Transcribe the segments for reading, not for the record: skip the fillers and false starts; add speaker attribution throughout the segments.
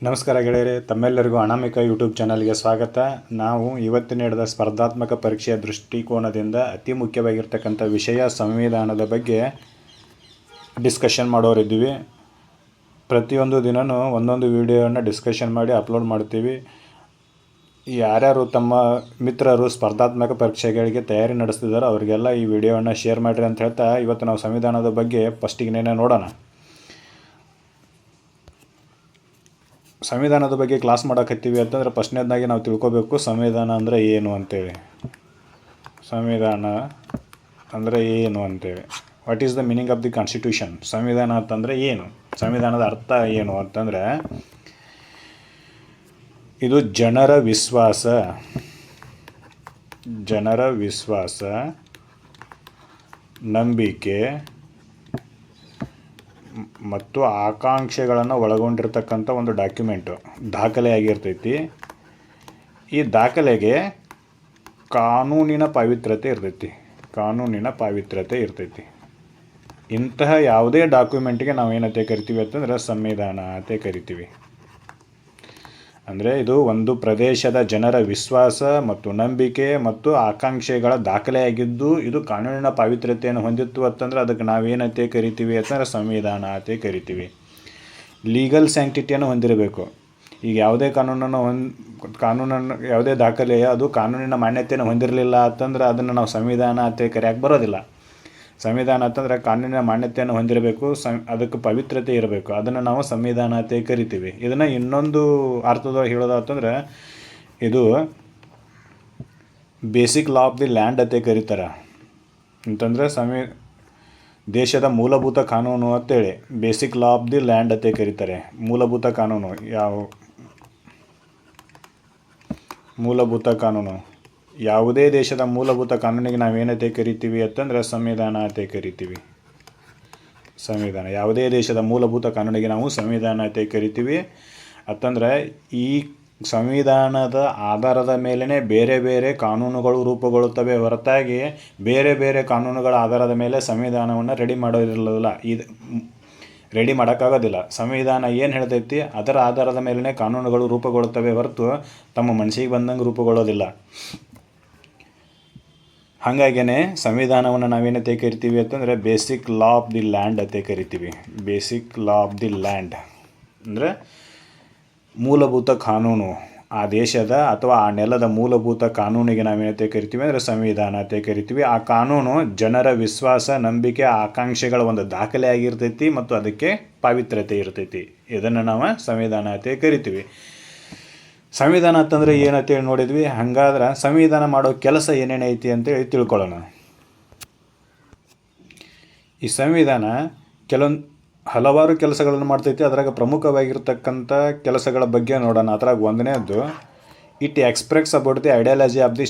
Speaker 1: ನಮಸ್ಕಾರ ಗೆಳೆಯರೆ, ತಮ್ಮೆಲ್ಲರಿಗೂ ಅನಾಮಿಕ ಯೂಟ್ಯೂಬ್ ಚಾನಲ್ಗೆ ಸ್ವಾಗತ. ನಾವು ಇವತ್ತು ನಡೆದ ಸ್ಪರ್ಧಾತ್ಮಕ ಪರೀಕ್ಷೆಯ ದೃಷ್ಟಿಕೋನದಿಂದ ಅತಿ ಮುಖ್ಯವಾಗಿರ್ತಕ್ಕಂಥ ವಿಷಯ ಸಂವಿಧಾನದ ಬಗ್ಗೆ ಡಿಸ್ಕಷನ್ ಮಾಡೋರಿದ್ದೀವಿ. ಪ್ರತಿಯೊಂದು ದಿನವೂ ಒಂದೊಂದು ವಿಡಿಯೋವನ್ನು ಡಿಸ್ಕಷನ್ ಮಾಡಿ ಅಪ್ಲೋಡ್ ಮಾಡ್ತೀವಿ. ಯಾರ್ಯಾರು ತಮ್ಮ ಮಿತ್ರರು ಸ್ಪರ್ಧಾತ್ಮಕ ಪರೀಕ್ಷೆಗಳಿಗೆ ತಯಾರಿ ನಡೆಸ್ತಿದ್ದಾರೋ ಅವರಿಗೆಲ್ಲ ಈ ವಿಡಿಯೋವನ್ನು ಶೇರ್ ಮಾಡಿರಿ ಅಂತ ಹೇಳ್ತಾ, ಇವತ್ತು ನಾವು ಸಂವಿಧಾನದ ಬಗ್ಗೆ ಫಸ್ಟಿಗೆ ನೋಡೋಣ. ಸಂವಿಧಾನದ ಬಗ್ಗೆ ಕ್ಲಾಸ್ ಮಾಡೋಕತ್ತೀವಿ ಅಂತಂದ್ರೆ ಫಸ್ಟ್ನೇದಾಗಿ ನಾವು ತಿಳ್ಕೊಬೇಕು ಸಂವಿಧಾನ ಅಂದರೆ ಏನು ಅಂತೇಳಿ. ಸಂವಿಧಾನ ಅಂದರೆ ಏನು ಅಂತೇಳಿ, what is the meaning of the constitution. ಸಂವಿಧಾನ ಅಂತಂದರೆ ಏನು, ಸಂವಿಧಾನದ ಅರ್ಥ ಏನು ಅಂತಂದರೆ, ಇದು ಜನರ ವಿಶ್ವಾಸ, ನಂಬಿಕೆ ಮತ್ತು ಆಕಾಂಕ್ಷೆಗಳನ್ನು ಒಳಗೊಂಡಿರ್ತಕ್ಕಂಥ ಒಂದು ದಾಖಲೆಯಾಗಿರ್ತೈತಿ. ಈ ದಾಖಲೆಗೆ ಕಾನೂನಿನ ಪಾವಿತ್ರ್ಯತೆ ಇರ್ತೈತಿ. ಇಂತಹ ಯಾವುದೇ ಡಾಕ್ಯುಮೆಂಟ್ಗೆ ನಾವು ಏನಂತ ಕರಿತೀವಿ ಅಂತಂದರೆ ಸಂವಿಧಾನ ಅಂತ ಕರಿತೀವಿ. ಅಂದರೆ ಇದು ಒಂದು ಪ್ರದೇಶದ ಜನರ ವಿಶ್ವಾಸ ಮತ್ತು ನಂಬಿಕೆ ಮತ್ತು ಆಕಾಂಕ್ಷೆಗಳ ದಾಖಲೆಯಾಗಿದ್ದು, ಇದು ಕಾನೂನಿನ ಪಾವಿತ್ರ್ಯತೆಯನ್ನು ಹೊಂದಿತ್ತು ಅಂತಂದ್ರೆ ಅದಕ್ಕೆ ನಾವೇನಂತೆ ಕರಿತೀವಿ ಅಂತಂದರೆ ಸಂವಿಧಾನ ಅಂತ ಕರಿತೀವಿ. ಲೀಗಲ್ ಸ್ಯಾಂಕ್ಟಿಟಿಯನ್ನು ಹೊಂದಿರಬೇಕು. ಈಗ ಯಾವುದೇ ಕಾನೂನನ್ನು ಯಾವುದೇ ದಾಖಲೆ ಅದು ಕಾನೂನಿನ ಮಾನ್ಯತೆಯನ್ನು ಹೊಂದಿರಲಿಲ್ಲ ಅಂತಂದ್ರೆ ಅದನ್ನು ನಾವು ಸಂವಿಧಾನ ಅಂತ ಕರೆಯೋಕ್ಕೆ ಬರೋದಿಲ್ಲ. ಸಂವಿಧಾನ ಅಂತಂದ್ರೆ ಕಾನೂನಿನ ಮಾನ್ಯತೆಯನ್ನು ಹೊಂದಿರಬೇಕು, ಅದಕ್ಕೆ ಪವಿತ್ರತೆ ಇರಬೇಕು. ಅದನ್ನು ನಾವು ಸಂವಿಧಾನ ಅಂತ ಕರಿತೀವಿ. ಇದನ್ನು ಇನ್ನೊಂದು ಅರ್ಥದೊಳಗೆ ಹೇಳೋದಾತಂದ್ರೆ ಇದು basic law of the land ಅಂತ ಕರೀತಾರೆ. ಅಂತಂದರೆ ದೇಶದ ಮೂಲಭೂತ ಕಾನೂನು ಅಂತೇಳಿ basic law of the land ಅಂತ ಕರೀತಾರೆ. ಮೂಲಭೂತ ಕಾನೂನು ಯಾವುದೇ ದೇಶದ ಮೂಲಭೂತ ಕಾನೂನಿಗೆ ನಾವೇನಂತೆ ಕರಿತೀವಿ ಅಂತಂದರೆ ಸಂವಿಧಾನ ಅಂತ ಕರಿತೀವಿ. ಯಾವುದೇ ದೇಶದ ಮೂಲಭೂತ ಕಾನೂನಿಗೆ ನಾವು ಸಂವಿಧಾನ ಅಂತ ಕರಿತೀವಿ. ಅಂತಂದರೆ ಈ ಸಂವಿಧಾನದ ಆಧಾರದ ಮೇಲೇ ಬೇರೆ ಬೇರೆ ಕಾನೂನುಗಳು ರೂಪುಗೊಳ್ಳುತ್ತವೆ ಹೊರತಾಗಿ ಬೇರೆ ಬೇರೆ ಕಾನೂನುಗಳ ಆಧಾರದ ಮೇಲೆ ಸಂವಿಧಾನವನ್ನು ರೆಡಿ ಮಾಡೋಕ್ಕಾಗೋದಿಲ್ಲ. ಸಂವಿಧಾನ ಏನು ಹೇಳ್ತೈತಿ ಅದರ ಆಧಾರದ ಮೇಲೇ ಕಾನೂನುಗಳು ರೂಪುಗೊಳ್ಳುತ್ತವೆ ಹೊರತು ತಮ್ಮ ಮನಸ್ಸಿಗೆ ಬಂದಂಗೆ ರೂಪುಗೊಳ್ಳೋದಿಲ್ಲ. ಹಾಗಾಗಿಯೇ ಸಂವಿಧಾನವನ್ನು ನಾವೇನಂತ ಕರಿತೀವಿ ಅಂತಂದರೆ basic law of the land ಅಂತ ಕರಿತೀವಿ. Basic law of the land ಅಂದರೆ ಮೂಲಭೂತ ಕಾನೂನು, ಆ ದೇಶದ ಅಥವಾ ಆ ನೆಲದ ಮೂಲಭೂತ ಕಾನೂನಿಗೆ ನಾವೇನಂತ ಕರಿತೀವಿ ಅಂದರೆ ಸಂವಿಧಾನ ಅಂತ ಕರಿತೀವಿ. ಆ ಕಾನೂನು ಜನರ ವಿಶ್ವಾಸ, ನಂಬಿಕೆ, ಆಕಾಂಕ್ಷೆಗಳ ಒಂದು ದಾಖಲೆಯಾಗಿರ್ತೈತಿ ಮತ್ತು ಅದಕ್ಕೆ ಪಾವಿತ್ರ್ಯತೆ ಇರ್ತೈತಿ. ಇದನ್ನು ನಾವು ಸಂವಿಧಾನ ಅಂತ ಕರಿತೀವಿ. ಸಂವಿಧಾನ ಅಂತಂದರೆ ಏನಂತೇಳಿ ನೋಡಿದ್ವಿ. ಹಾಗಾದ್ರೆ ಸಂವಿಧಾನ ಮಾಡೋ ಕೆಲಸ ಏನೇನೈತಿ ಅಂತೇಳಿ ತಿಳ್ಕೊಳ್ಳೋಣ. ಈ ಸಂವಿಧಾನ ಹಲವಾರು ಕೆಲಸಗಳನ್ನು ಮಾಡ್ತೈತಿ. ಅದರಾಗ ಪ್ರಮುಖವಾಗಿರ್ತಕ್ಕಂಥ ಕೆಲಸಗಳ ಬಗ್ಗೆ ನೋಡೋಣ. ಅದ್ರಾಗ ಒಂದನೇದ್ದು it express about the ideology of the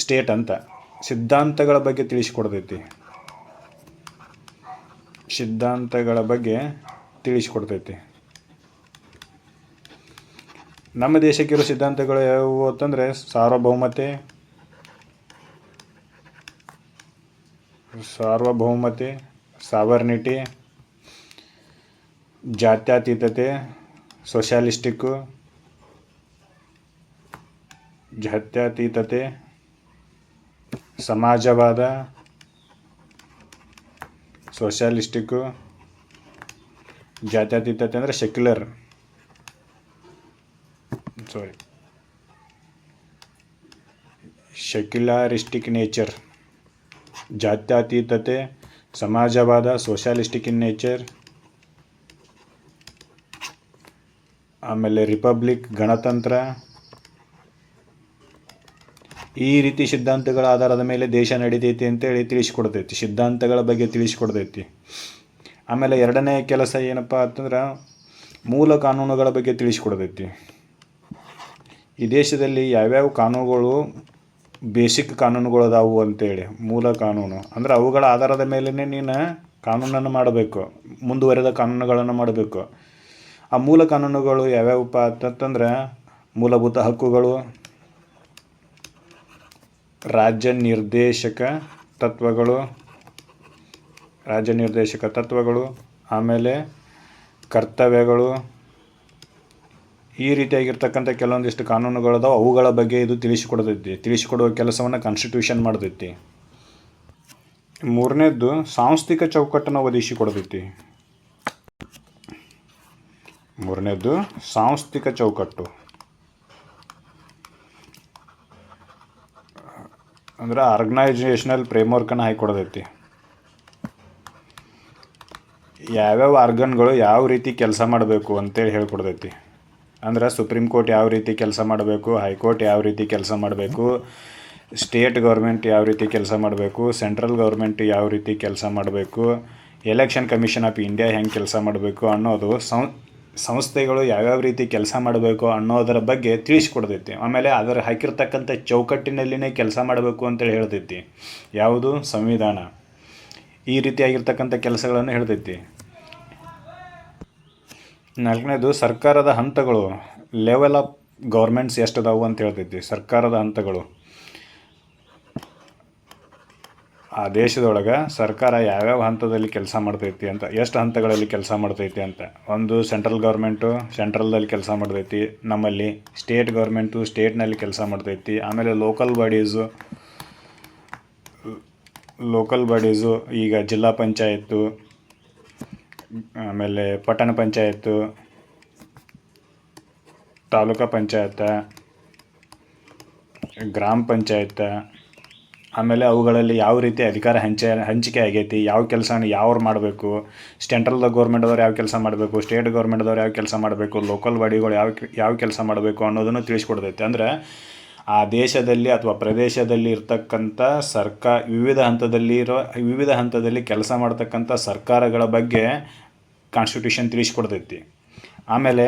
Speaker 1: state ಅಂತ, ಸಿದ್ಧಾಂತಗಳ ಬಗ್ಗೆ ತಿಳಿಸಿಕೊಡ್ತೈತಿ. ನಮ್ಮ ದೇಶಕ್ಕಿರೋ ಸಿದ್ಧಾಂತಗಳು ಯಾವುವು ಅಂತಂದರೆ ಸಾರ್ವಭೌಮತೆ, ಸಾವರ್ನಿಟಿ, ಜಾತ್ಯತೀತತೆ, ಸಮಾಜವಾದ, ಸೋಷಿಯಲಿಸ್ಟಿಕ್ಕು, ಜಾತ್ಯತೀತತೆ ಅಂದರೆ ಸೆಕ್ಯುಲರಿಸ್ಟಿಕ್ ನೇಚರ್, ಜಾತ್ಯತೀತತೆ, ಸಮಾಜವಾದ, ಸೋಷಿಯಲಿಸ್ಟಿಕ್ ಇನ್ ನೇಚರ್, ಆಮೇಲೆ ರಿಪಬ್ಲಿಕ್, ಗಣತಂತ್ರ. ಈ ರೀತಿ ಸಿದ್ಧಾಂತಗಳ ಆಧಾರದ ಮೇಲೆ ದೇಶ ನಡೀತೈತಿ ಅಂತೇಳಿ ತಿಳಿಸ್ಕೊಡ್ತೈತಿ, ಸಿದ್ಧಾಂತಗಳ ಬಗ್ಗೆ ತಿಳಿಸ್ಕೊಡ್ತೈತಿ. ಆಮೇಲೆ ಎರಡನೇ ಕೆಲಸ ಏನಪ್ಪ ಅಂತಂದ್ರೆ ಮೂಲ ಕಾನೂನುಗಳ ಬಗ್ಗೆ ತಿಳಿಸ್ಕೊಡ್ತೈತಿ. ಈ ದೇಶದಲ್ಲಿ ಯಾವ್ಯಾವ ಕಾನೂನುಗಳು ಬೇಸಿಕ್ ಕಾನೂನುಗಳು ಅದಾವು ಅಂತೇಳಿ, ಮೂಲ ಕಾನೂನು ಅಂದರೆ ಅವುಗಳ ಆಧಾರದ ಮೇಲೇ ನೀನು ಕಾನೂನನ್ನು ಮಾಡಬೇಕು, ಮುಂದುವರೆದ ಕಾನೂನುಗಳನ್ನು ಮಾಡಬೇಕು. ಆ ಮೂಲ ಕಾನೂನುಗಳು ಯಾವ್ಯಾವಪ್ಪ ಅಂತಂದ್ರೆ ಮೂಲಭೂತ ಹಕ್ಕುಗಳು, ರಾಜ್ಯ ನಿರ್ದೇಶಕ ತತ್ವಗಳು, ಆಮೇಲೆ ಕರ್ತವ್ಯಗಳು, ಈ ರೀತಿಯಾಗಿರ್ತಕ್ಕಂಥ ಕೆಲವೊಂದಿಷ್ಟು ಕಾನೂನುಗಳದಾವ, ಅವುಗಳ ಬಗ್ಗೆ ಇದು ತಿಳಿಸಿಕೊಡುವ ಕೆಲಸವನ್ನು ಕಾನ್ಸ್ಟಿಟ್ಯೂಷನ್ ಮಾಡ್ತೈತಿ. ಮೂರನೇದ್ದು ಸಾಂಸ್ಥಿಕ ಚೌಕಟ್ಟನ್ನು ಒದಗಿಸಿಕೊಡ್ತೈತಿ. ಮೂರನೇದ್ದು ಸಾಂಸ್ಥಿಕ ಚೌಕಟ್ಟು ಅಂದ್ರೆ ಆರ್ಗನೈಜೇಷನಲ್ ಫ್ರೇಮ್ವರ್ಕನ್ನು ಹಾಕಿಕೊಡ್ತೈತಿ. ಯಾವ್ಯಾವ ಆರ್ಗನ್ಗಳು ಯಾವ ರೀತಿ ಕೆಲಸ ಮಾಡಬೇಕು ಅಂತೇಳಿ ಹೇಳ್ಕೊಡ್ತೈತಿ. ಅಂದ್ರೆ ಸುಪ್ರೀಂ ಕೋರ್ಟ್ ಯಾವ ರೀತಿ ಕೆಲಸ ಮಾಡಬೇಕು, ಹೈಕೋರ್ಟ್ ಯಾವ ರೀತಿ ಕೆಲಸ ಮಾಡಬೇಕು, ಸ್ಟೇಟ್ ಗೌರ್ಮೆಂಟ್ ಯಾವ ರೀತಿ ಕೆಲಸ ಮಾಡಬೇಕು, ಸೆಂಟ್ರಲ್ ಗೌರ್ಮೆಂಟ್ ಯಾವ ರೀತಿ ಕೆಲಸ ಮಾಡಬೇಕು, ಎಲೆಕ್ಷನ್ ಕಮಿಷನ್ ಆಫ್ ಇಂಡಿಯಾ ಹೆಂಗೆ ಕೆಲಸ ಮಾಡಬೇಕು ಅನ್ನೋದು, ಸಂಸ್ಥೆಗಳು ಯಾವ್ಯಾವ ರೀತಿ ಕೆಲಸ ಮಾಡಬೇಕು ಅನ್ನೋದರ ಬಗ್ಗೆ ತಿಳಿಸ್ಕೊಡ್ತೈತಿ. ಆಮೇಲೆ ಅದರ ಹಾಕಿರ್ತಕ್ಕಂಥ ಚೌಕಟ್ಟಿನಲ್ಲಿನೇ ಕೆಲಸ ಮಾಡಬೇಕು ಅಂತೇಳಿ ಹೇಳ್ತೈತಿ. ಯಾವುದು? ಸಂವಿಧಾನ. ಈ ರೀತಿಯಾಗಿರ್ತಕ್ಕಂಥ ಕೆಲಸಗಳನ್ನು ಹೇಳ್ತೈತಿ. ನಾಲ್ಕನೇದು ಸರ್ಕಾರದ ಹಂತಗಳು, ಲೆವೆಲ್ ಆಫ್ ಗೌರ್ಮೆಂಟ್ಸ್ ಎಷ್ಟದಾವು ಅಂತ ಹೇಳ್ತೈತಿ. ಸರ್ಕಾರದ ಹಂತಗಳು, ಆ ದೇಶದೊಳಗೆ ಸರ್ಕಾರ ಯಾವ್ಯಾವ ಹಂತದಲ್ಲಿ ಕೆಲಸ ಮಾಡ್ತೈತಿ ಅಂತ, ಎಷ್ಟು ಹಂತಗಳಲ್ಲಿ ಕೆಲಸ ಮಾಡ್ತೈತಿ ಅಂತ. ಒಂದು ಸೆಂಟ್ರಲ್ ಗೌರ್ಮೆಂಟು ಸೆಂಟ್ರಲ್ದಲ್ಲಿ ಕೆಲಸ ಮಾಡ್ತೈತಿ, ನಮ್ಮಲ್ಲಿ ಸ್ಟೇಟ್ ಗೌರ್ಮೆಂಟು ಸ್ಟೇಟ್ನಲ್ಲಿ ಕೆಲಸ ಮಾಡ್ತೈತಿ. ಆಮೇಲೆ ಲೋಕಲ್ ಬಾಡೀಸು ಈಗ ಜಿಲ್ಲಾ ಪಂಚಾಯತ್ತು, ಆಮೇಲೆ ಪಟ್ಟಣ ಪಂಚಾಯತ್ತು, ತಾಲೂಕಾ ಪಂಚಾಯತ, ಗ್ರಾಮ ಪಂಚಾಯತ. ಆಮೇಲೆ ಅವುಗಳಲ್ಲಿ ಯಾವ ರೀತಿ ಅಧಿಕಾರ ಹಂಚಿಕೆ ಆಗೈತಿ, ಯಾವ ಕೆಲಸನ ಯಾವ್ರು ಮಾಡಬೇಕು, ಸೆಂಟ್ರಲ್ ಗೌರ್ಮೆಂಟ್ದವ್ರು ಯಾವ ಕೆಲಸ ಮಾಡಬೇಕು, ಸ್ಟೇಟ್ ಗೌರ್ಮೆಂಟ್ದವ್ರು ಯಾವ ಕೆಲಸ ಮಾಡಬೇಕು, ಲೋಕಲ್ ಬಾಡಿಗಳು ಯಾವ ಕೆಲಸ ಮಾಡಬೇಕು ಅನ್ನೋದನ್ನು ತಿಳಿಸ್ಕೊಡ್ತೈತಿ. ಅಂದರೆ ಆ ದೇಶದಲ್ಲಿ ಅಥವಾ ಪ್ರದೇಶದಲ್ಲಿ ಇರ್ತಕ್ಕಂಥ ವಿವಿಧ ಹಂತದಲ್ಲಿ ಕೆಲಸ ಮಾಡ್ತಕ್ಕಂಥ ಸರ್ಕಾರಗಳ ಬಗ್ಗೆ ಕಾನ್ಸ್ಟಿಟ್ಯೂಷನ್ ತಿಳಿಸ್ಕೊಡ್ತೈತಿ. ಆಮೇಲೆ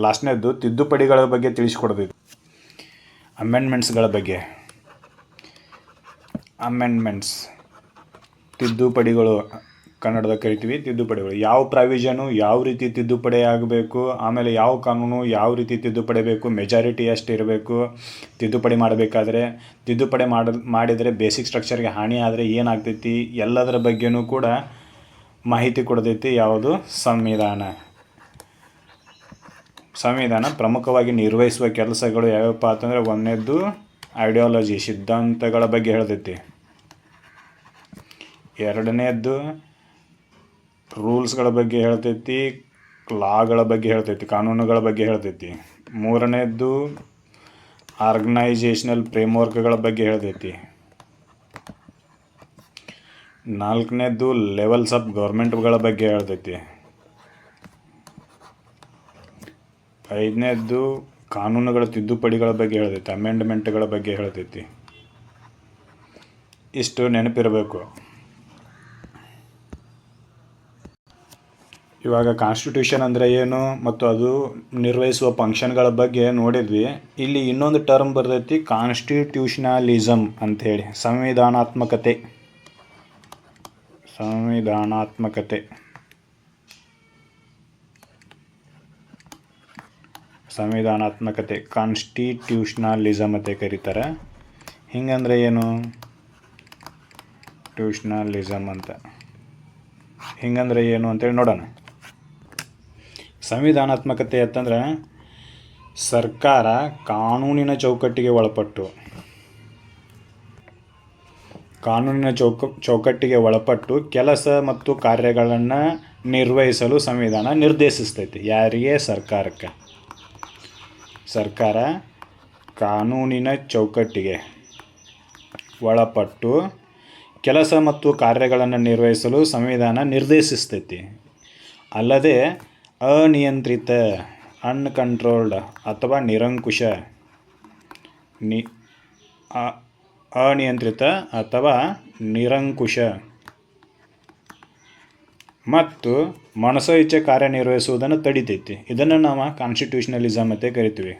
Speaker 1: ಲಾಸ್ಟ್ನೇದ್ದು ತಿದ್ದುಪಡಿಗಳ ಬಗ್ಗೆ ತಿಳಿಸ್ಕೊಡ್ತೈತಿ. ಅಮೆಂಡ್ಮೆಂಟ್ಸ್ಗಳ ಬಗ್ಗೆ, ತಿದ್ದುಪಡಿಗಳು ಕನ್ನಡದಾಗ ಕರಿತೀವಿ. ತಿದ್ದುಪಡಿಗಳು ಯಾವ ಪ್ರಾವಿಷನು ಯಾವ ರೀತಿ ತಿದ್ದುಪಡಿ ಆಗಬೇಕು, ಆಮೇಲೆ ಯಾವ ಕಾನೂನು ಯಾವ ರೀತಿ ತಿದ್ದುಪಡಿ ಬೇಕು, ಮೆಜಾರಿಟಿ ಎಷ್ಟು ಇರಬೇಕು, ತಿದ್ದುಪಡಿ ಮಾಡಬೇಕಾದ್ರೆ ಮಾಡಿದರೆ ಬೇಸಿಕ್ ಸ್ಟ್ರಕ್ಚರ್ಗೆ ಹಾನಿ ಆದರೆ ಏನಾಗ್ತೈತಿ, ಎಲ್ಲದರ ಬಗ್ಗೆನೂ ಕೂಡ ಮಾಹಿತಿ ಕೊಡ್ತೈತಿ. ಯಾವುದು? ಸಂವಿಧಾನ ಪ್ರಮುಖವಾಗಿ ನಿರ್ವಹಿಸುವ ಕೆಲಸಗಳು ಯಾವ್ಯಾವಪ್ಪ ಅಂತಂದರೆ, ಒಂದನೇದ್ದು ಐಡಿಯಾಲಜಿ, ಸಿದ್ಧಾಂತಗಳ ಬಗ್ಗೆ ಹೇಳ್ತೈತಿ. ಎರಡನೇದ್ದು ರೂಲ್ಸ್ಗಳ ಬಗ್ಗೆ ಹೇಳ್ತೈತಿ, ಲಾಗಳ ಬಗ್ಗೆ ಹೇಳ್ತೈತಿ, ಕಾನೂನುಗಳ ಬಗ್ಗೆ ಹೇಳ್ತೈತಿ. ಮೂರನೇದ್ದು ಆರ್ಗನೈಜೇಷನಲ್ ಫ್ರೇಮ್ವರ್ಕ್ಗಳ ಬಗ್ಗೆ ಹೇಳ್ತೈತಿ. ನಾಲ್ಕನೇದ್ದು ಲೆವೆಲ್ಸ್ ಆಫ್ ಗೌರ್ಮೆಂಟ್ಗಳ ಬಗ್ಗೆ ಹೇಳ್ತೈತಿ. ಐದನೇದ್ದು ಕಾನೂನುಗಳ ತಿದ್ದುಪಡಿಗಳ ಬಗ್ಗೆ ಹೇಳ್ತೈತಿ, ಅಮೆಂಡ್ಮೆಂಟ್ಗಳ ಬಗ್ಗೆ ಹೇಳ್ತೈತಿ. ಇಷ್ಟು ನೆನಪಿರಬೇಕು. ಇವಾಗ ಕಾನ್ಸ್ಟಿಟ್ಯೂಷನ್ ಅಂದರೆ ಏನು ಮತ್ತು ಅದು ನಿರ್ವಹಿಸುವ ಫಂಕ್ಷನ್ಗಳ ಬಗ್ಗೆ ನೋಡಿದ್ವಿ. ಇಲ್ಲಿ ಇನ್ನೊಂದು ಟರ್ಮ್ ಬರ್ತೈತಿ, ಕಾನ್ಸ್ಟಿಟ್ಯೂಷನಲಿಸಮ್ ಅಂಥೇಳಿ. ಸಂವಿಧಾನಾತ್ಮಕತೆ ಕಾನ್ಸ್ಟಿಟ್ಯೂಷನಲಿಸಮ್ ಅಂತ ಕರೀತಾರೆ. ಹಿಂಗಂದ್ರೆ ಏನು? ಟ್ಯೂಷನಲಿಸಮ್ ಅಂತ ಹಿಂಗಂದ್ರೆ ಏನು ಅಂತೇಳಿ ನೋಡೋಣ. ಸಂವಿಧಾನಾತ್ಮಕತೆ ಅಂತಂದ್ರೆ ಸರ್ಕಾರ ಕಾನೂನಿನ ಚೌಕಟ್ಟಿಗೆ ಒಳಪಟ್ಟು ಕೆಲಸ ಮತ್ತು ಕಾರ್ಯಗಳನ್ನು ನಿರ್ವಹಿಸಲು ಸಂವಿಧಾನ ನಿರ್ದೇಶಿಸ್ತೈತಿ. ಯಾರಿಗೆ? ಸರ್ಕಾರಕ್ಕೆ. ಸರ್ಕಾರ ಕಾನೂನಿನ ಚೌಕಟ್ಟಿಗೆ ಒಳಪಟ್ಟು ಕೆಲಸ ಮತ್ತು ಕಾರ್ಯಗಳನ್ನು ನಿರ್ವಹಿಸಲು ಸಂವಿಧಾನ ನಿರ್ದೇಶಿಸ್ತೈತಿ. ಅಲ್ಲದೆ ಅನಿಯಂತ್ರಿತ, ಅನ್ಕಂಟ್ರೋಲ್ಡ್ ಅಥವಾ ನಿರಂಕುಶ ಮತ್ತು ಮನಸೋ ಇಚ್ಛೆ ಕಾರ್ಯನಿರ್ವಹಿಸುವುದನ್ನು ತಡಿತೈತಿ. ಇದನ್ನು ನಾವು ಕಾನ್ಸ್ಟಿಟ್ಯೂಷನಲಿಸಮ್ ಅಂತ ಕರಿತೀವಿ.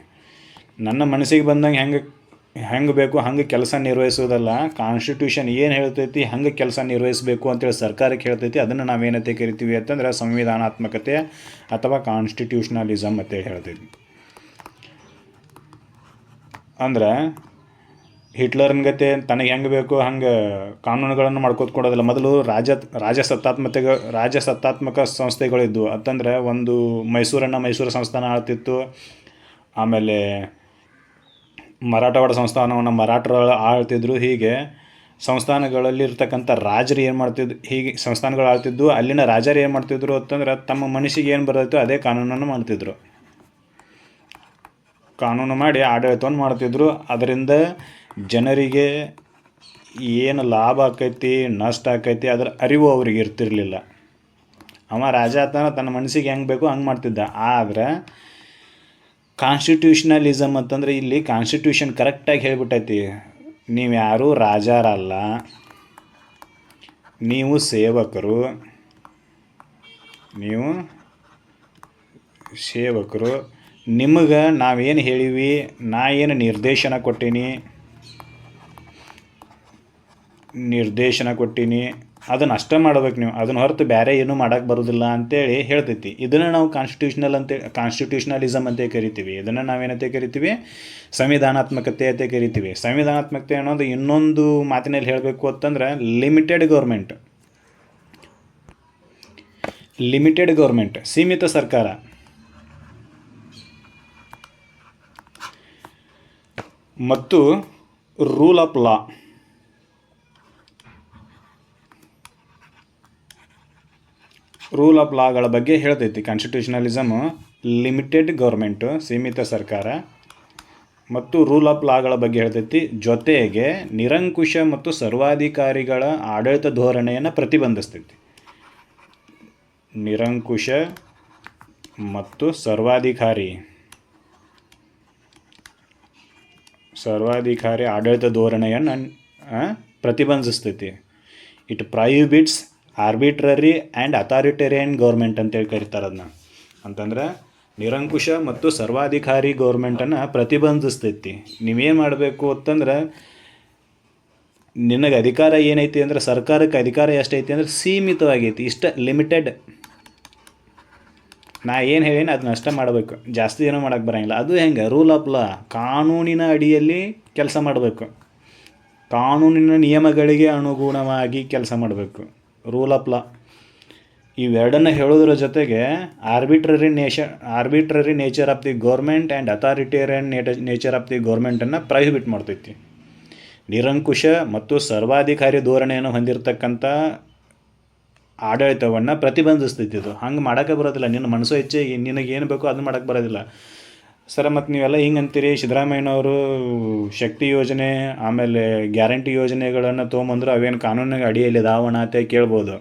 Speaker 1: ನನ್ನ ಮನಸ್ಸಿಗೆ ಬಂದಂಗೆ ಹೆಂಗೆ ಬೇಕು ಹಂಗೆ ಕೆಲಸ ನಿರ್ವಹಿಸೋದಲ್ಲ. ಕಾನ್ಸ್ಟಿಟ್ಯೂಷನ್ ಏನು ಹೇಳ್ತೈತಿ ಹಂಗೆ ಕೆಲಸ ನಿರ್ವಹಿಸಬೇಕು ಅಂತೇಳಿ ಸರ್ಕಾರಕ್ಕೆ ಹೇಳ್ತೈತಿ. ಅದನ್ನು ನಾವೇನಂತೆ ಕರಿತೀವಿ ಅಂತಂದ್ರೆ ಸಂವಿಧಾನಾತ್ಮಕತೆ ಅಥವಾ ಕಾನ್ಸ್ಟಿಟ್ಯೂಷನಲಿಸಮ್ ಅಂತೇಳಿ ಹೇಳ್ತೈತಿ. ಅಂದ್ರೆ ಹಿಟ್ಲರ್ನ ಗತೆ ತನಗೆ ಹೆಂಗೆ ಬೇಕು ಹಂಗೆ ಕಾನೂನುಗಳನ್ನು ಮಾಡ್ಕೋತ ಕೊಡೋದಿಲ್ಲ. ಮೊದಲು ರಾಜಸತ್ತಾತ್ಮಕ ಸಂಸ್ಥೆಗಳಿದ್ವು. ಅಂತಂದರೆ ಒಂದು ಮೈಸೂರು ಸಂಸ್ಥಾನ ಆಳ್ತಿತ್ತು. ಆಮೇಲೆ ಮರಾಠವಾಡ ಸಂಸ್ಥಾನವನ್ನು ಮರಾಠರು ಆಳ್ತಿದ್ರು. ಹೀಗೆ ಸಂಸ್ಥಾನಗಳಲ್ಲಿ ಇರ್ತಕ್ಕಂಥ ರಾಜರು ಏನು ಮಾಡ್ತಿದ್ರು, ಹೀಗೆ ಸಂಸ್ಥಾನಗಳು ಆಳ್ತಿದ್ದು. ಅಲ್ಲಿನ ರಾಜರು ಏನು ಮಾಡ್ತಿದ್ರು ಅಂತಂದ್ರೆ ತಮ್ಮ ಮನಸ್ಸಿಗೆ ಏನು ಬರ್ತೈತೋ ಅದೇ ಕಾನೂನನ್ನು ಮಾಡ್ತಿದ್ರು. ಕಾನೂನು ಮಾಡಿ ಆಡಳಿತವನ್ನು ಮಾಡ್ತಿದ್ರು. ಅದರಿಂದ ಜನರಿಗೆ ಏನು ಲಾಭ ಆಕೈತಿ ನಷ್ಟ ಆಕೈತಿ ಅದರ ಅರಿವು ಅವ್ರಿಗೆ ಇರ್ತಿರಲಿಲ್ಲ. ಅವ ರಾಜ ತನ್ನ ಮನಸ್ಸಿಗೆ ಹೆಂಗೆ ಬೇಕು ಹಂಗೆ ಮಾಡ್ತಿದ್ದ. ಆದರೆ ಕಾನ್ಸ್ಟಿಟ್ಯೂಷನಲಿಸಮ್ ಅಂತಂದರೆ ಇಲ್ಲಿ ಕಾನ್ಸ್ಟಿಟ್ಯೂಷನ್ ಕರೆಕ್ಟಾಗಿ ಹೇಳಿಬಿಟ್ಟೈತಿ, ನೀವು ಯಾರೂ ರಾಜರಲ್ಲ, ನೀವು ಸೇವಕರು, ನಿಮಗೆ ನಾವೇನು ಹೇಳೀವಿ, ನಾ ಏನು ನಿರ್ದೇಶನ ಕೊಟ್ಟೀನಿ ಅದನ್ನು ಅಷ್ಟೇ ಮಾಡ್ಬೇಕು ನೀವು, ಅದನ್ನು ಹೊರತು ಬೇರೆ ಏನೂ ಮಾಡೋಕ್ಕೆ ಬರೋದಿಲ್ಲ ಅಂತೇಳಿ ಹೇಳ್ತೈತಿ. ಇದನ್ನು ನಾವು ಕಾನ್ಸ್ಟಿಟ್ಯೂಷನಲಿಸಮ್ ಅಂತ ಕರಿತೀವಿ. ಇದನ್ನು ನಾವೇನಂತ ಕರಿತೀವಿ, ಸಂವಿಧಾನಾತ್ಮಕತೆ ಅಂತ ಕರಿತೀವಿ. ಸಂವಿಧಾನಾತ್ಮಕತೆ ಅನ್ನೋದು ಇನ್ನೊಂದು ಮಾತಿನಲ್ಲಿ ಹೇಳಬೇಕು ಅಂತಂದ್ರೆ ಲಿಮಿಟೆಡ್ ಗೌರ್ಮೆಂಟ್, ಸೀಮಿತ ಸರ್ಕಾರ. ಮತ್ತು ರೂಲ್ ಆಫ್ ಲಾಗಳ ಬಗ್ಗೆ ಹೇಳ್ತೈತಿ. ಕಾನ್ಸ್ಟಿಟ್ಯೂಷನಲಿಸಮ್ ಲಿಮಿಟೆಡ್ ಗೌರ್ಮೆಂಟು, ಸೀಮಿತ ಸರ್ಕಾರ, ಮತ್ತು ರೂಲ್ ಆಫ್ ಲಾಗಳ ಬಗ್ಗೆ ಹೇಳ್ತೈತಿ. ಜೊತೆಗೆ ನಿರಂಕುಶ ಮತ್ತು ಸರ್ವಾಧಿಕಾರಿಗಳ ಆಡಳಿತ ಧೋರಣೆಯನ್ನು ಪ್ರತಿಬಂಧಿಸ್ತೈತಿ. ನಿರಂಕುಶ ಮತ್ತು ಸರ್ವಾಧಿಕಾರಿ ಆಡಳಿತ ಧೋರಣೆಯನ್ನು ಪ್ರತಿಬಂಧಿಸ್ತೈತಿ. It prohibits arbitrary and authoritarian government ಅಂತೇಳಿ ಕರೀತಾರೆ ಅದನ್ನ. ಅಂತಂದ್ರೆ ನಿರಂಕುಶ ಮತ್ತು ಸರ್ವಾಧಿಕಾರಿ ಗೌರ್ಮೆಂಟನ್ನು ಪ್ರತಿಬಂಧಿಸ್ತೈತಿ. ನೀವೇನು ಮಾಡಬೇಕು ಅಂತಂದ್ರೆ, ನಿನಗೆ ಅಧಿಕಾರ ಏನೈತಿ ಅಂದ್ರೆ, ಸರ್ಕಾರಕ್ಕೆ ಅಧಿಕಾರ ಎಷ್ಟೈತಿ ಅಂದ್ರೆ ಸೀಮಿತವಾಗೈತಿ, ಇಷ್ಟ ಲಿಮಿಟೆಡ್. ನಾ ಏನು ಹೇಳೀನಿ ಅದನ್ನ ಅಷ್ಟೇ ಮಾಡಬೇಕು, ಜಾಸ್ತಿ ಏನೂ ಮಾಡೋಕ್ಕೆ ಬರೋಂಗಿಲ್ಲ. ಅದು ಹೆಂಗೆ, ರೂಲ್ ಆಫ್ ಲಾ, ಕಾನೂನಿನ ಅಡಿಯಲ್ಲಿ ಕೆಲಸ ಮಾಡಬೇಕು, ಕಾನೂನಿನ ನಿಯಮಗಳಿಗೆ ಅನುಗುಣವಾಗಿ ಕೆಲಸ ಮಾಡಬೇಕು. ರೂಲ್ ಆಫ್ ಲಾ ಇವೆರಡನ್ನು ಹೇಳೋದ್ರ ಜೊತೆಗೆ arbitrary nature of the government and authoritarian nature of the ಗೌರ್ಮೆಂಟನ್ನು ಪ್ರೈಹಿಬಿಟ್ ಮಾಡ್ತೈತಿ. ನಿರಂಕುಶ ಮತ್ತು ಸರ್ವಾಧಿಕಾರಿ ಧೋರಣೆಯನ್ನು ಹೊಂದಿರತಕ್ಕಂಥ ಆಡಳಿತವನ್ನು ಪ್ರತಿಬಂಧಿಸ್ತೈತಿ. ಇದು ಹಂಗೆ ಮಾಡೋಕ್ಕೆ ಬರೋದಿಲ್ಲ. ನಿನ್ನ ಮನಸ್ಸು ಹೆಚ್ಚೆ ನಿನಗೇನು ಬೇಕೋ ಅದನ್ನು ಮಾಡೋಕ್ಕೆ ಬರೋದಿಲ್ಲ ಸರ. ಮತ್ತು ನೀವೆಲ್ಲ ಹಿಂಗೆ ಅಂತೀರಿ, ಸಿದ್ದರಾಮಯ್ಯನವರು ಶಕ್ತಿ ಯೋಜನೆ ಆಮೇಲೆ ಗ್ಯಾರಂಟಿ ಯೋಜನೆಗಳನ್ನು ತೊಗೊಂಬಂದ್ರು, ಅವೇನು ಕಾನೂನಿನ ಅಡಿಯಲ್ಲಿ ಇದಾವಣ ಅಂತ ಕೇಳ್ಬೋದು.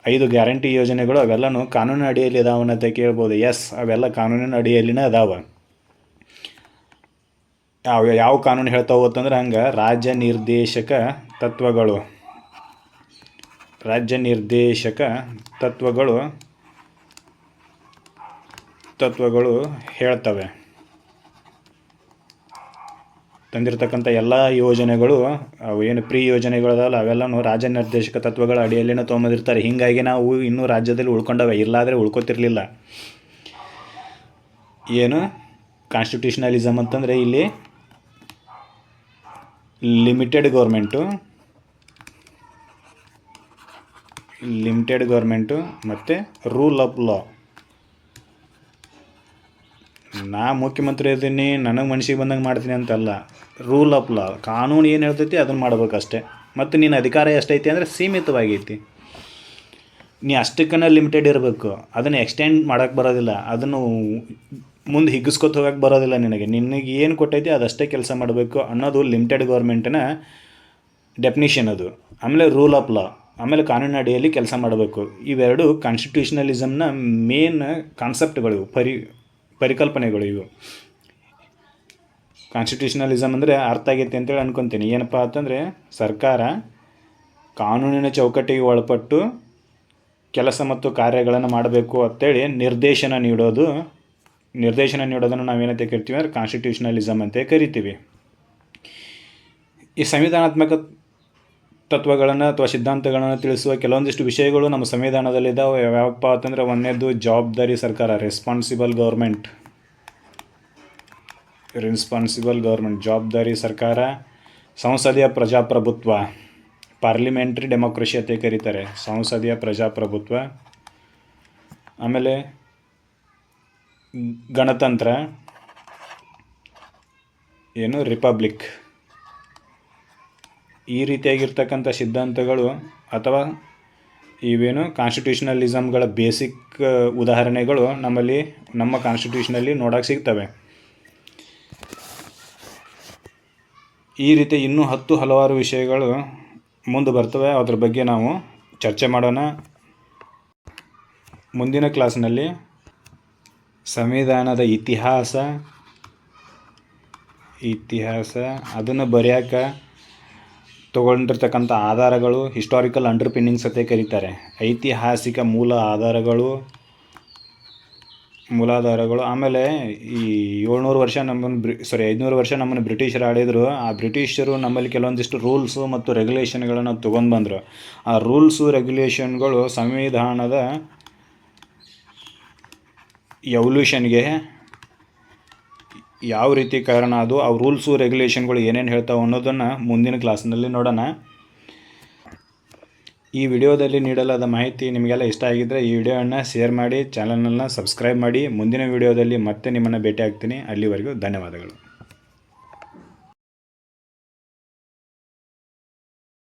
Speaker 1: 5 ಗ್ಯಾರಂಟಿ ಯೋಜನೆಗಳು ಅವೆಲ್ಲನೂ ಕಾನೂನಿನ ಅಡಿಯಲ್ಲಿ ಇದಾವಣ ಅಂತ ಕೇಳ್ಬೋದು. ಎಸ್, ಅವೆಲ್ಲ ಕಾನೂನಿನ ಅಡಿಯಲ್ಲಿನೇ ಅದಾವ. ಯಾವ ಕಾನೂನು ಹೇಳ್ತಾವೆ ಅಂತಂದ್ರೆ ಹಂಗೆ ರಾಜ್ಯ ನಿರ್ದೇಶಕ ತತ್ವಗಳು ಹೇಳ್ತವೆ. ತಂದಿರತಕ್ಕಂಥ ಎಲ್ಲ ಯೋಜನೆಗಳು, ಅವು ಏನು ಪ್ರೀ ಯೋಜನೆಗಳದಲ್ಲ ಅವೆಲ್ಲನೂ ರಾಜ್ಯ ನಿರ್ದೇಶಕ ತತ್ವಗಳ ಅಡಿಯಲ್ಲಿನೇ ತೊಗೊಂಬಂದಿರ್ತಾರೆ. ಹೀಗಾಗಿ ನಾವು ಇನ್ನೂ ರಾಜ್ಯದಲ್ಲಿ ಉಳ್ಕೊಂಡವೆ, ಇಲ್ಲಾದರೆ ಉಳ್ಕೋತಿರ್ಲಿಲ್ಲ. ಏನು ಕಾನ್ಸ್ಟಿಟ್ಯೂಷನಲಿಸಮ್ ಅಂತಂದರೆ ಇಲ್ಲಿ ಲಿಮಿಟೆಡ್ ಗೌರ್ಮೆಂಟು ಮತ್ತು ರೂಲ್ ಆಫ್ ಲಾ. ನಾ ಮುಖ್ಯಮಂತ್ರಿ ಇದ್ದೀನಿ, ನನಗೆ ಮನಸ್ಸಿಗೆ ಬಂದಂಗೆ ಮಾಡ್ತೀನಿ ಅಂತಲ್ಲ. ರೂಲ್ ಆಫ್ ಲಾ, ಕಾನೂನು ಏನು ಹೇಳ್ತೈತಿ ಅದನ್ನು ಮಾಡ್ಬೇಕಷ್ಟೆ. ಮತ್ತು ನಿನ್ನ ಅಧಿಕಾರ ಎಷ್ಟೈತಿ ಅಂದರೆ ಸೀಮಿತವಾಗೈತಿ. ನೀ ಅಷ್ಟಕ್ಕನ್ನ ಲಿಮಿಟೆಡ್ ಇರಬೇಕು, ಅದನ್ನು ಎಕ್ಸ್ಟೆಂಡ್ ಮಾಡೋಕ್ಕೆ ಬರೋದಿಲ್ಲ, ಅದನ್ನು ಮುಂದೆ ಹಿಗ್ಗಿಸ್ಕೊತ ಹೋಗೋಕ್ಕೆ ಬರೋದಿಲ್ಲ. ನಿನಗೆ ಏನು ಕೊಟ್ಟೈತಿ ಅದಷ್ಟೇ ಕೆಲಸ ಮಾಡಬೇಕು ಅನ್ನೋದು ಲಿಮಿಟೆಡ್ ಗೌರ್ಮೆಂಟಿನ ಡೆಫಿನಿಷನ್ ಅದು. ಆಮೇಲೆ ರೂಲ್ ಆಫ್ ಲಾ, ಆಮೇಲೆ ಕಾನೂನಿನ ಅಡಿಯಲ್ಲಿ ಕೆಲಸ ಮಾಡಬೇಕು. ಇವೆರಡು ಕಾನ್ಸ್ಟಿಟ್ಯೂಷನಲಿಸಮ್ನ ಮೇನ್ ಕಾನ್ಸೆಪ್ಟ್ಗಳು, ಪರಿಕಲ್ಪನೆಗಳು ಇವು. ಕಾನ್ಸ್ಟಿಟ್ಯೂಷನಲಿಸಮ್ ಅಂದರೆ ಅರ್ಥ ಆಗೈತಿ ಅಂತೇಳಿ ಅನ್ಕೊತೀನಿ. ಏನಪ್ಪ ಅಂತಂದರೆ, ಸರ್ಕಾರ ಕಾನೂನಿನ ಚೌಕಟ್ಟಿಗೆ ಒಳಪಟ್ಟು ಕೆಲಸ ಮತ್ತು ಕಾರ್ಯಗಳನ್ನು ಮಾಡಬೇಕು ಅಂತೇಳಿ ನಿರ್ದೇಶನ ನೀಡೋದನ್ನು ನಾವೇನಂತ ಕರಿತೀವಿ ಅಂದರೆ ಕಾನ್ಸ್ಟಿಟ್ಯೂಷನಲಿಸಮ್ ಅಂತ ಕರಿತೀವಿ. ಈ ಸಂವಿಧಾನಾತ್ಮಕ ತತ್ವಗಳನ್ನು ಅಥವಾ ಸಿದ್ಧಾಂತಗಳನ್ನು ತಿಳಿಸುವ ಕೆಲವೊಂದಿಷ್ಟು ವಿಷಯಗಳು ನಮ್ಮ ಸಂವಿಧಾನದಲ್ಲಿದ್ದಾವೆ. ಯಾವಪ್ಪ ಅಂತಂದರೆ, ಒಂದನೇದು ಜವಾಬ್ದಾರಿ ಸರ್ಕಾರ, ರೆಸ್ಪಾನ್ಸಿಬಲ್ ಗೌರ್ಮೆಂಟ್. ರೆಸ್ಪಾನ್ಸಿಬಲ್ ಗೌರ್ಮೆಂಟ್, ಜವಾಬ್ದಾರಿ ಸರ್ಕಾರ. ಸಂಸದೀಯ ಪ್ರಜಾಪ್ರಭುತ್ವ, ಪಾರ್ಲಿಮೆಂಟ್ರಿ ಡೆಮೋಕ್ರಸಿ ಅಂತ ಕರೀತಾರೆ, ಸಂಸದೀಯ ಪ್ರಜಾಪ್ರಭುತ್ವ. ಆಮೇಲೆ ಗಣತಂತ್ರ, ಏನು ರಿಪಬ್ಲಿಕ್. ಈ ರೀತಿಯಾಗಿರ್ತಕ್ಕಂಥ ಸಿದ್ಧಾಂತಗಳು ಅಥವಾ ಇವೇನು ಕಾನ್ಸ್ಟಿಟ್ಯೂಷನಲಿಸಮ್ಗಳ ಬೇಸಿಕ್ ಉದಾಹರಣೆಗಳು ನಮ್ಮ ಕಾನ್ಸ್ಟಿಟ್ಯೂಷನಲ್ಲಿ ನೋಡೋಕೆ ಸಿಗ್ತವೆ. ಈ ರೀತಿ ಇನ್ನೂ ಹಲವಾರು ವಿಷಯಗಳು ಮುಂದೆ ಬರ್ತವೆ. ಅದ್ರ ಬಗ್ಗೆ ನಾವು ಚರ್ಚೆ ಮಾಡೋಣ ಮುಂದಿನ ಕ್ಲಾಸ್ನಲ್ಲಿ. ಸಂವಿಧಾನದ ಇತಿಹಾಸ ಅದನ್ನು ಬರೆಯೋಕೆ ತೊಗೊಂಡಿರ್ತಕ್ಕಂಥ ಆಧಾರಗಳು, ಹಿಸ್ಟಾರಿಕಲ್ ಅಂಡರ್ಪಿನ್ನಿಂಗ್ಸ್ ಅಂತ ಕರೀತಾರೆ, ಐತಿಹಾಸಿಕ ಮೂಲಾಧಾರಗಳು. ಆಮೇಲೆ ಈ 500 ವರ್ಷ ನಮ್ಮನ್ನು ಬ್ರಿಟಿಷರು ಆಳಿದರು. ಆ ಬ್ರಿಟಿಷರು ನಮ್ಮಲ್ಲಿ ಕೆಲವೊಂದಿಷ್ಟು ರೂಲ್ಸು ಮತ್ತು ರೆಗ್ಯುಲೇಷನ್ಗಳನ್ನು ತೊಗೊಂಡು ಬಂದರು. ಆ ರೂಲ್ಸು ರೆಗ್ಯುಲೇಷನ್ಗಳು ಸಂವಿಧಾನದ ಎವಲ್ಯೂಷನ್ಗೆ ಯಾವ ರೀತಿ ಕಾರಣ, ಅದು ಆ ರೂಲ್ಸು ರೆಗ್ಯುಲೇಷನ್ಗಳು ಏನೇನು ಹೇಳ್ತಾವೆ ಅನ್ನೋದನ್ನು ಮುಂದಿನ ಕ್ಲಾಸ್ನಲ್ಲಿ ನೋಡೋಣ. ಈ ವಿಡಿಯೋದಲ್ಲಿ ನೀಡಲಾದ ಮಾಹಿತಿ ನಿಮಗೆಲ್ಲ ಇಷ್ಟ ಆಗಿದ್ದರೆ ಈ ವಿಡಿಯೋವನ್ನು ಶೇರ್ ಮಾಡಿ, ಚಾನಲನ್ನು ಸಬ್ಸ್ಕ್ರೈಬ್ ಮಾಡಿ. ಮುಂದಿನ ವಿಡಿಯೋದಲ್ಲಿ ಮತ್ತೆ ನಿಮ್ಮನ್ನು ಭೇಟಿ ಆಗ್ತೀನಿ. ಅಲ್ಲಿವರೆಗೂ ಧನ್ಯವಾದಗಳು.